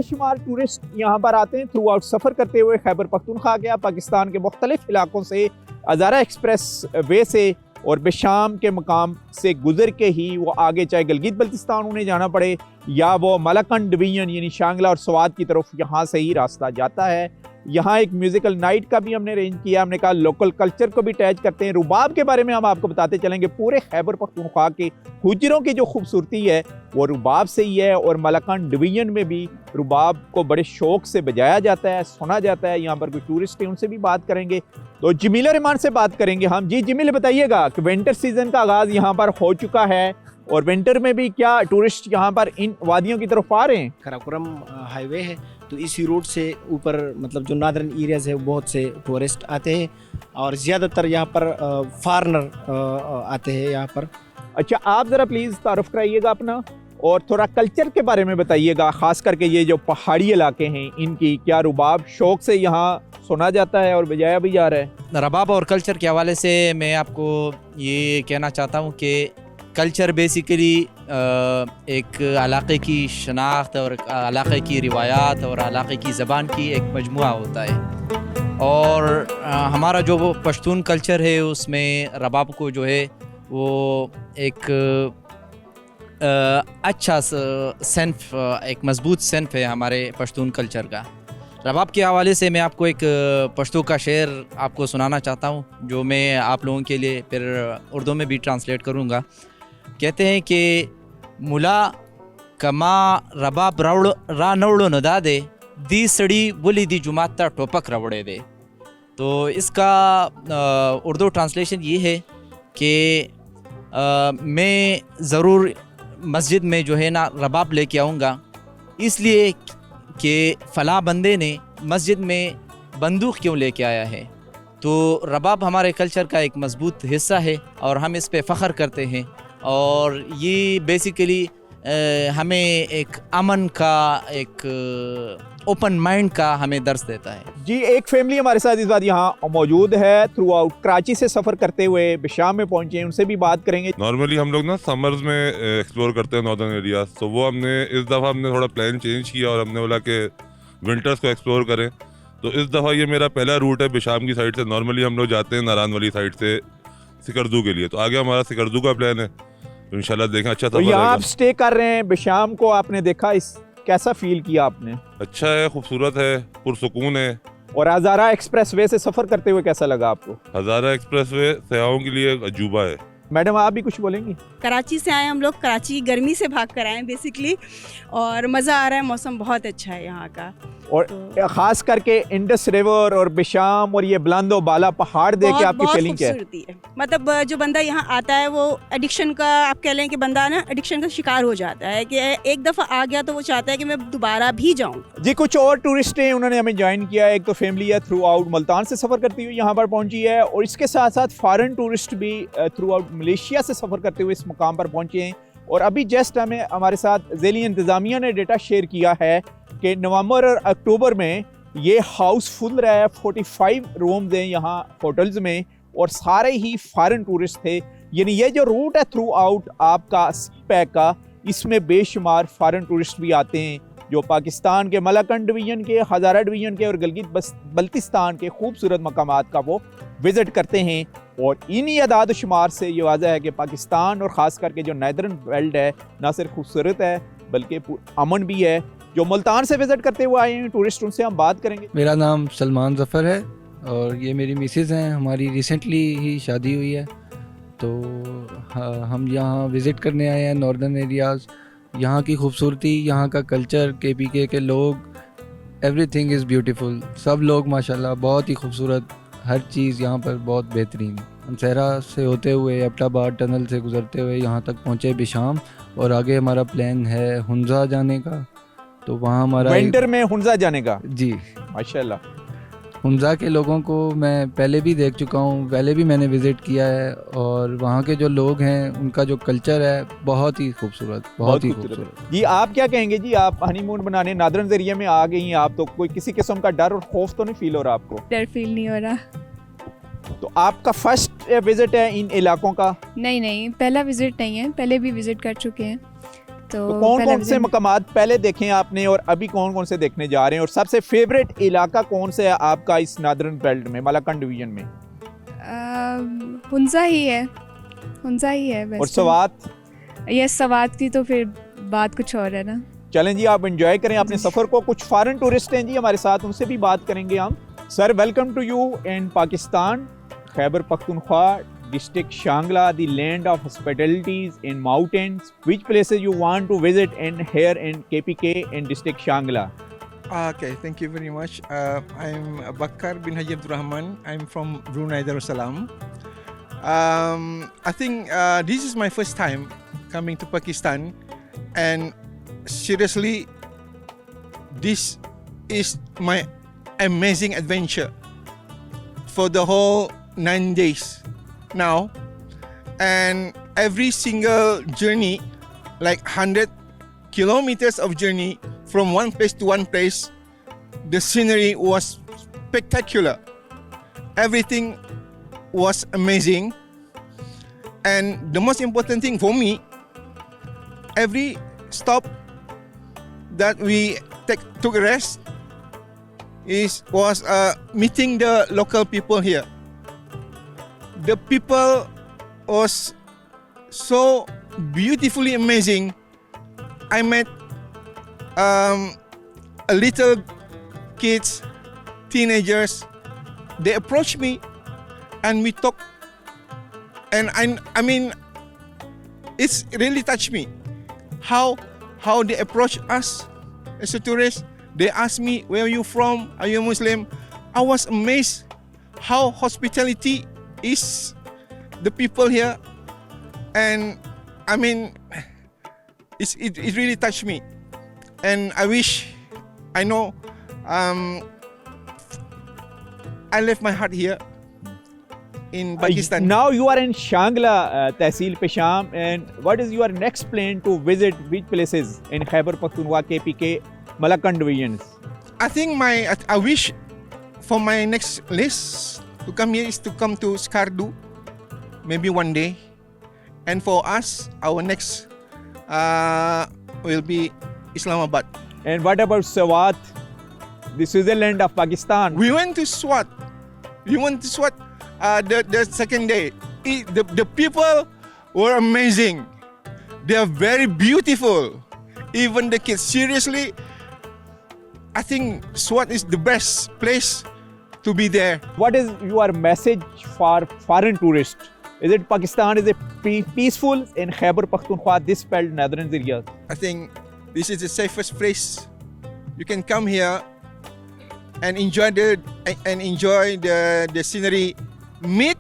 बेशुमार टूरिस्ट यहाँ पर आते हैं थ्रू आउट सफ़र करते हुए। खैबर पख्तूनख्वा गया, पाकिस्तान के मुख्तलिफ इलाकों से हज़ारा एक्सप्रेस वे से और बेशाम के मकाम से गुजर के ही वो आगे, चाहे गिलगित बल्तिस्तान उन्हें जाना पड़े या वो मलकन डिवीजन यानी शांगला और स्वात की तरफ, यहाँ से ही रास्ता जाता है। यहाँ एक म्यूज़िकल नाइट का भी हमने अरेंज किया। हमने कहा लोकल कल्चर को भी अटैच करते हैं। रुबाब के बारे में हम आपको बताते चलेंगे। पूरे खैबर पख्तूनख्वा के हुजरों की जो खूबसूरती है वो रुबाब से ही है, और मलकन डिवीजन में भी रुबाब को बड़े शौक से बजाया जाता है, सुना जाता है। यहाँ पर कोई टूरिस्ट है, उनसे भी बात करेंगे। तो जमील रहमान से बात करेंगे हम। जी जमील, बताइएगा कि विंटर सीजन का आगाज़ यहाँ पर हो चुका है, और विंटर में भी क्या टूरिस्ट यहाँ पर इन वादियों की तरफ आ रहे हैं? काराकोरम हाईवे है, तो इसी रूट से ऊपर मतलब जो नॉर्दर्न एरियाज है बहुत से टूरिस्ट आते हैं, और ज़्यादातर यहाँ पर फॉरेनर आते हैं यहाँ पर। अच्छा, आप ज़रा प्लीज़ तारुफ कराइएगा अपना, और थोड़ा कल्चर के बारे में बताइएगा, ख़ास करके ये जो पहाड़ी इलाके हैं इनकी क्या रुबाब शौक से यहाँ सुना जाता है और बजाया भी जा रहा है? रबाब और कल्चर के हवाले से मैं आपको ये कहना चाहता हूँ कि कल्चर बेसिकली एक इलाके की शनाख्त और इलाके की रिवायात और इलाके की ज़बान की एक मजमुआ होता है। और हमारा जो वो पश्तून कल्चर है उसमें रबाब को जो है वो एक अच्छा सेंफ, एक मजबूत सेंफ है हमारे पश्तून कल्चर का। रबाब के हवाले से मैं आपको एक पश्तो का शेर आपको सुनाना चाहता हूँ, जो मैं आप लोगों के लिए फिर उर्दू में भी ट्रांसलेट करूँगा। कहते हैं कि मुला कमा रबाब रा नवड़ो नदा दे दी सड़ी बोली दी जुमाता टोपक रवड़े दे। तो इसका उर्दू ट्रांसलेशन ये है कि मैं ज़रूर मस्जिद में जो है ना रबाब लेके आऊँगा, इसलिए कि फ़ला बंदे ने मस्जिद में बंदूक क्यों लेके आया है। तो रबाब हमारे कल्चर का एक मज़बूत हिस्सा है और हम इस पे फ़ख्र करते हैं, और ये बेसिकली हमें एक अमन का, एक ओपन माइंड का हमें दर्स देता है। जी, एक फैमिली हमारे साथ इस बार यहाँ मौजूद है, थ्रू आउट कराची से सफ़र करते हुए बेशाम में पहुँचे हैं, उनसे भी बात करेंगे। नॉर्मली हम लोग ना समर्स में एक्सप्लोर करते हैं नॉर्दर्न एरिया, तो वो हमने इस दफ़ा हमने थोड़ा प्लान चेंज किया और हमने बोला कि विंटर्स को एक्सप्लोर करें। तो इस दफ़ा ये मेरा पहला रूट है बेशाम की साइड से। नॉर्मली हम लोग जाते हैं नारान वाली साइड से सिकरदू के लिए, तो आगे हमारा सिकरदू का प्लान है, तो इंशाल्लाह देखें। अच्छा तो यहाँ आप स्टे कर रहे हैं बेशाम को, आपने देखा, इस कैसा फील किया आपने? अच्छा है, खूबसूरत है, पुरसुकून है। और हज़ारा एक्सप्रेस वे से सफ़र करते हुए कैसा लगा आपको? हज़ारा एक्सप्रेस वे सयाहों के लिए एक अजूबा है। मैडम, आप भी कुछ बोलेंगी? कराची से आए हम लोग, कराची गर्मी से भाग कर आए बेसिकली, और मज़ा आ रहा है, मौसम बहुत अच्छा है यहाँ का। और तो ख़ास करके इंडस रिवर और बेशाम और ये बुलंद और बाला पहाड़ देख के आपकी फीलिंग क्या है? मतलब जो बंदा यहाँ आता है वो एडिक्शन का, आप कह लें कि बंदा ना एडिक्शन का शिकार हो जाता है, कि एक दफ़ा आ गया तो वो चाहता है कि मैं दोबारा भी जाऊँ। जी, कुछ और टूरिस्ट हैं, उन्होंने हमें ज्वाइन किया है। एक तो फैमिली है थ्रू आउट मुल्तान से सफ़र करती हुई यहाँ पर पहुँची है, और इसके साथ साथ फॉरेन टूरिस्ट भी थ्रू आउट मलेशिया से सफ़र करते हुए इस मुकाम पर पहुँचे हैं। और अभी जस्ट हमारे साथ ज़ेली इंतज़ामिया ने डेटा शेयर किया है कि नवंबर और अक्टूबर में ये हाउस फुल रहा है। 45 रूम्स हैं यहाँ होटल्स में, और सारे ही फॉरेन टूरिस्ट थे। यानी ये जो रूट है थ्रू आउट आपका सी पैक का, इसमें बेशुमार फॉरेन टूरिस्ट भी आते हैं, जो पाकिस्तान के मलकन डिवीजन के, हज़ारा डिवीजन के और गिलगित बल्तिस्तान के खूबसूरत मकामात का वो विज़िट करते हैं। और इन्हीं अदाद शुमार से ये वाज़ह है कि पाकिस्तान और ख़ास करके जो नॉर्दर्न बेल्ट है ना सिर्फ खूबसूरत है बल्कि अमन भी है। जो मुल्तान से विज़िट करते हुए आए हैं टूरिस्ट, उनसे हम बात करेंगे। मेरा नाम सलमान ज़फ़र है और ये मेरी मिसेज़ हैं। हमारी रिसेंटली ही शादी हुई है, तो हम यहाँ विज़िट करने आए हैं नॉर्दर्न एरियाज़। यहाँ की खूबसूरती, यहाँ का कल्चर, KPK के लोग, एवरीथिंग इज़ ब्यूटीफुल। सब लोग माशाल्लाह बहुत ही खूबसूरत, हर चीज़ यहाँ पर बहुत बेहतरीन। हम सहरा से होते हुए एबटाबाद टनल से गुज़रते हुए यहाँ तक पहुँचे बेशाम, और आगे हमारा प्लान है हुंजा जाने का। तो वहाँ हमारा विंटर में हुंजा जाने का। जी माशाल्लाह। हुंजा के लोगों को मैं पहले भी देख चुका हूँ, पहले भी मैंने विज़िट किया है, और वहाँ के जो लोग हैं उनका जो कल्चर है बहुत ही खूबसूरत, बहुत ही खूबसूरत। जी, आप क्या कहेंगे? जी, आप हनीमून बनाने नॉर्दर्न एरिया में आ गई हैं आप, तो कोई किसी किस्म का डर और खौफ तो नहीं फील हो रहा आपको? डर फील नहीं हो रहा। तो आपका फर्स्ट विज़िट है इन इलाकों का? नहीं, पहला विज़िट नहीं है, पहले भी विज़िट कर चुके हैं। तो कौन पहला कौन से दिन- मकामात पहले देखे आपने और अभी कौन कौन से देखने जा रहे हैं, और सबसे फेवरेट इलाका कौन सा है आपका इस नादरन बेल्ट में, मलाकंड डिवीजन में? हुंजा ही है, हुंजा ही है और वैसे। सवात? ये सवात की तो फिर बात कुछ और है ना। चलें जी, आप एंजॉय करें अपने सफ़र को। कुछ फॉरेन टूरिस्ट हैं जी हमारे साथ, उनसे भी बात करेंगे हम। Sir, welcome to you in Pakistan, Khyber Pakhtunkhwa, district Shangla, the land of hospitalities in mountains. Which places you want to visit in here in KPK in district Shangla? Okay, thank you very much. I'm Bakar bin Haji Abdul Rahman. I'm from Brunei Darussalam. I think this is my first time coming to Pakistan, and seriously, this is my amazing adventure for the whole 9 days now, and every single journey, like 100 kilometers of journey from one place to one place, the scenery was spectacular. Everything was amazing, and the most important thing for me, every stop that we took a rest was meeting the local people here. The people was so beautifully amazing. I met a little kids, teenagers. They approached me and we talked, and I mean it's really touched me how they approach us as a tourist. They asked me, where are you from? Are you a Muslim? I was amazed how hospitality is the people here, and I mean it really touched me, and I wish, I know, I left my heart here in Pakistan. Now you are in Shangla, Tehsil Pesham, and what is your next plan to visit? Which places in Khyber Pakhtunkhwa, KPK, Malakand divisions? I think I wish for my next list to come here is to come to Skardu, maybe one day, and for us, our next will be Islamabad. And what about Swat, the Switzerland of Pakistan? We went to Swat. The second day. The people were amazing. They are very beautiful. Even the kids. Seriously, I think Swat is the best place to be there. What is your message for foreign tourists? Is it Pakistan is peaceful in Khyber Pakhtunkhwa, this belt, northern areas? I think this is the safest place. You can come here and enjoy the scenery. Meet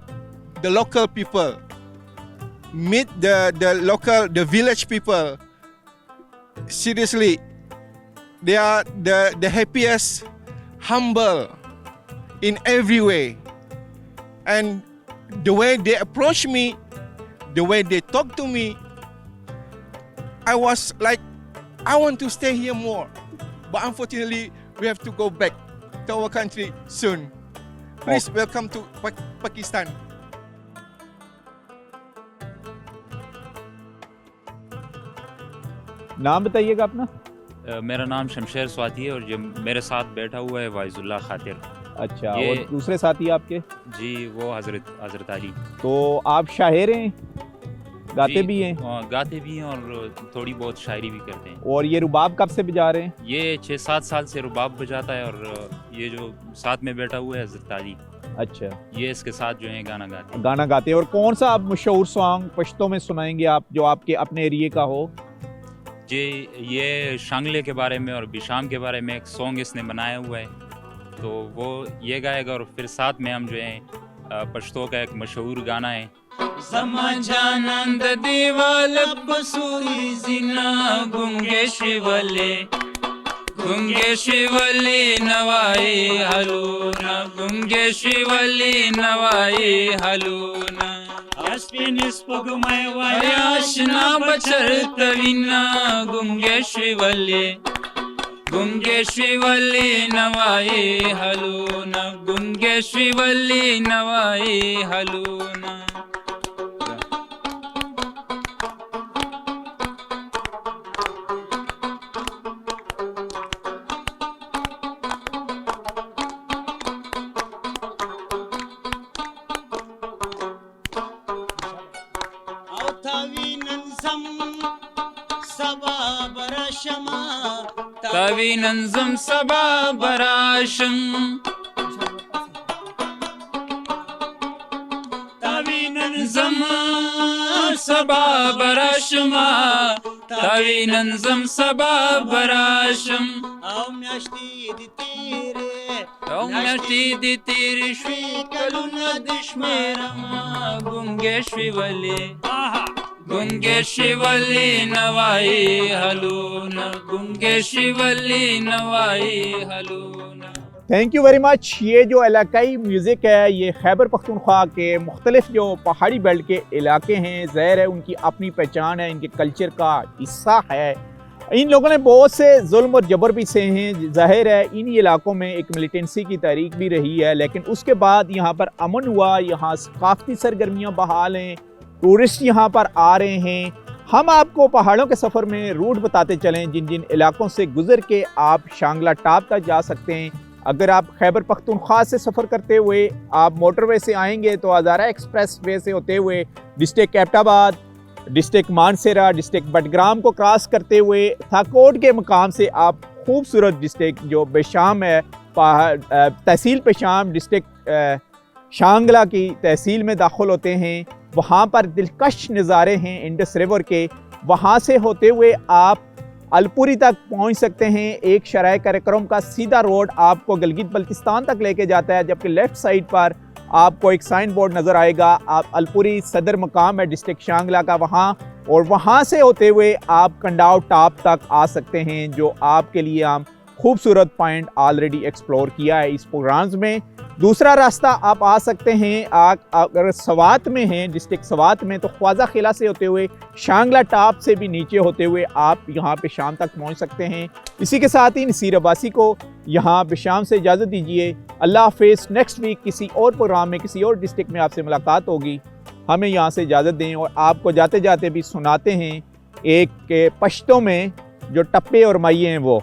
the local people. Meet the village people. Seriously, they are the happiest, humble in every way, and the way they approach me, the way they talk to me, I was like, I want to stay here more, but unfortunately we have to go back to our country soon. Please welcome to Pakistan. नाम बताइएगा अपना। मेरा नाम शमशेर स्वाति है और जो मेरे साथ बैठा हुआ है वाइजुल्लाह खातिर। अच्छा, ये- और दूसरे साथी आपके? जी, वो हजरत अली। तो आप शायर हैं, गाते जी, भी हैं, गाते भी हैं और थोड़ी बहुत शायरी भी करते हैं। और ये रुबाब कब से बजा रहे हैं? ये 6-7 साल से रुबाब बजाता है, और ये जो साथ में बैठा हुआ है हजरत अली, अच्छा, ये इसके साथ जो है गाना गाते हैं। गाना गाते हैं। और कौन सा आप मशहूर सॉन्ग पश्तो में सुनाएंगे आप, जो आपके अपने एरिए का हो? जी, ये शांगले के बारे में और बिशाम के बारे में एक सॉन्ग इसने बनाया हुआ है, तो वो ये गाएगा, और फिर साथ में हम जो है पश्तो का एक मशहूर गाना है, समाजानंद दीवाल बसूरी जिना गुंगे शिवले नवाई हलूना, गुंगे शिवली नवाई हलूना, आशना बचर तविना गुंगे शिवली नवाई हलूना, गुंगे शिवली नवाई हलूना। tavi nanzam sabah barasham tavi nanzam sabah barashma tavi nanzam sabah barasham Am yaşti ditire Omyashti tiri shvi kaluna dishmerama Gungeshi wali nawai haluna Gungeshi wali nawai haluna thank you very much. ये जो इलाकाई music है ये खैबर पख्तूनख्वा के मुख्तलिफ जो पहाड़ी belt के इलाके हैं, ज़ाहिर है उनकी अपनी पहचान है, इनके कल्चर का हिस्सा है। इन लोगों ने बहुत से जुल्म और जबर भी सहे हैं। ज़ाहिर है इन इलाकों में एक मिलिटेंसी की तारीख भी रही है, लेकिन उसके बाद यहाँ पर अमन हुआ, यहाँ सकाफती सरगर्मियाँ बहाल हैं, टूरिस्ट यहाँ पर आ रहे हैं। हम आपको पहाड़ों के सफ़र में रूट बताते चलें जिन जिन इलाकों से गुज़र के आप शांगला टॉप तक जा सकते हैं। अगर आप खैबर पख्तूनख्वा से सफ़र करते हुए आप मोटरवे से आएंगे तो हज़ारा एक्सप्रेस वे से होते हुए district Abbottabad, district Mansehra, district Batagram को क्रॉस करते हुए थाकोट के मकाम से आप खूबसूरत डिस्ट्रिक्ट जो बेशाम है, तहसील पेशाम डिस्ट्रिक्ट शांगला की तहसील में दाखिल होते हैं। वहाँ पर दिलकश नज़ारे हैं इंडस रिवर के। वहाँ से होते हुए आप अलपुरी तक पहुंच सकते हैं। एक शराय कार्यक्रम का सीधा रोड आपको गिलगित बल्तिस्तान तक लेके जाता है, जबकि लेफ़्ट साइड पर आपको एक साइन बोर्ड नज़र आएगा। आप अलपुरी सदर मकाम है डिस्ट्रिक्ट शांगला का वहाँ, और वहाँ से होते हुए आप कंडाव टॉप तक आ सकते हैं, जो आपके लिए हम खूबसूरत पॉइंट ऑलरेडी एक्सप्लोर किया है इस प्रोग्राम्स में। दूसरा रास्ता आप आ सकते हैं, अगर सवात में हैं, डिस्ट्रिक्ट सवात में, तो ख्वाजा किला से होते हुए शांगला टॉप से भी नीचे होते हुए आप यहाँ पे शाम तक पहुँच सकते हैं। इसी के साथ ही नसीर अब्बासी को यहाँ पे शाम से इजाज़त दीजिए। अल्लाह हाफिज़। नेक्स्ट वीक किसी और प्रोग्राम में किसी और डिस्ट्रिक्ट में आपसे मुलाकात होगी। हमें यहाँ से इजाज़त दें और आपको जाते जाते भी सुनाते हैं एक के पश्तों में जो टप्पे और माइये हैं वो।